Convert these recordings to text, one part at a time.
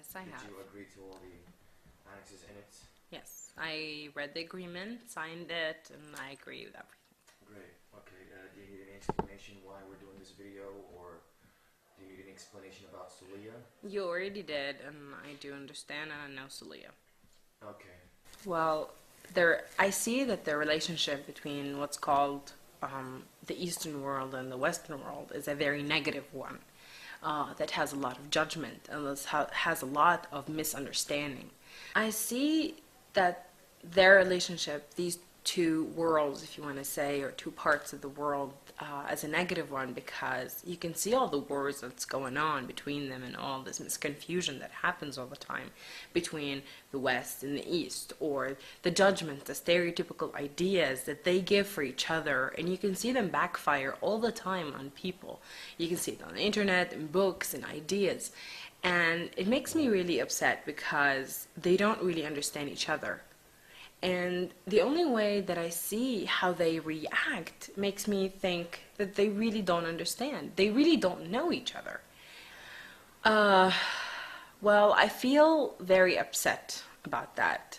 Yes, I have. Did you agree to all the annexes in it? Yes, I read the agreement, signed it, and I agree with everything. Great. Okay. Do you need any explanation why we're doing this video, or do you need any explanation about Sulia? You already did, and I do understand, and I know Sulia. Okay. Well, I see that the relationship between what's called the Eastern world and the Western world is a very negative one that has a lot of judgment and has a lot of misunderstanding. I see that their relationship, these two worlds, if you want to say, or two parts of the world, as a negative one, because you can see all the wars that's going on between them and all this misconfusion that happens all the time between the West and the East, or the judgment, the stereotypical ideas that they give for each other, and you can see them backfire all the time on people. You can see it on the internet, in books, and ideas. And it makes me really upset because they don't really understand each other. And the only way that I see how they react makes me think that they really don't understand. They really don't know each other. Well, I feel very upset about that.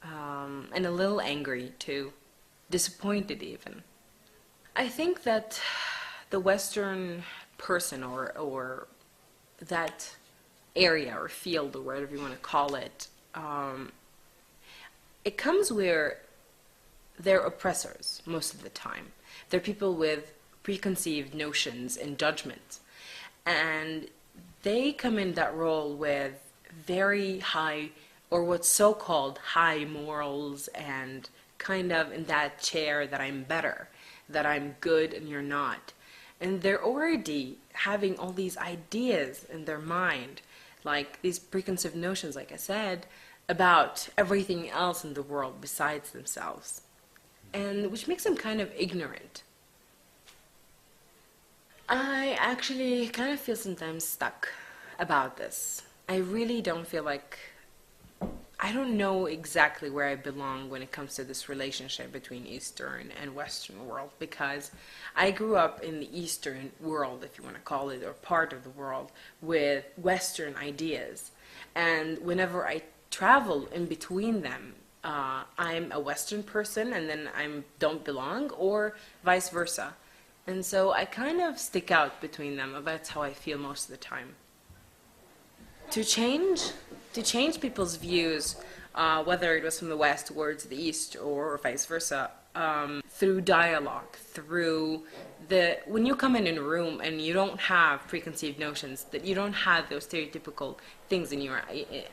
And a little angry too. Disappointed even. I think that the Western person or that area or field or whatever you want to call it, it comes where they're oppressors most of the time. They're people with preconceived notions and judgments. And they come in that role with very high, or what's so-called high morals, and kind of in that chair that I'm better, that I'm good and you're not. And they're already having all these ideas in their mind, like these preconceived notions, like I said, about everything else in the world besides themselves, and which makes them kind of ignorant. I actually kind of feel sometimes stuck about this. I really don't feel like, I don't know exactly where I belong when it comes to this relationship between Eastern and Western world, because I grew up in the Eastern world, if you want to call it, or part of the world, with Western ideas. And whenever I travel in between them, I'm a Western person and then I don't belong, or vice versa. And so I kind of stick out between them. That's how I feel most of the time. To change people's views, whether it was from the West towards the East or vice versa, through dialogue, through when you come in a room and you don't have preconceived notions, that you don't have those stereotypical things in your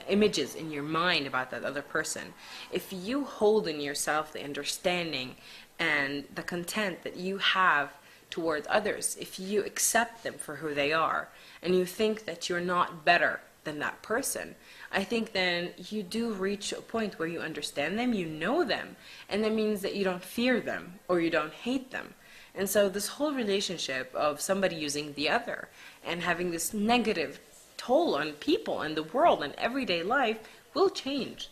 images in your mind about that other person, if you hold in yourself the understanding and the content that you have towards others, if you accept them for who they are and you think that you're not better than that person, I think then you do reach a point where you understand them, you know them, and that means that you don't fear them or you don't hate them. And so this whole relationship of somebody using the other and having this negative toll on people and the world and everyday life will change.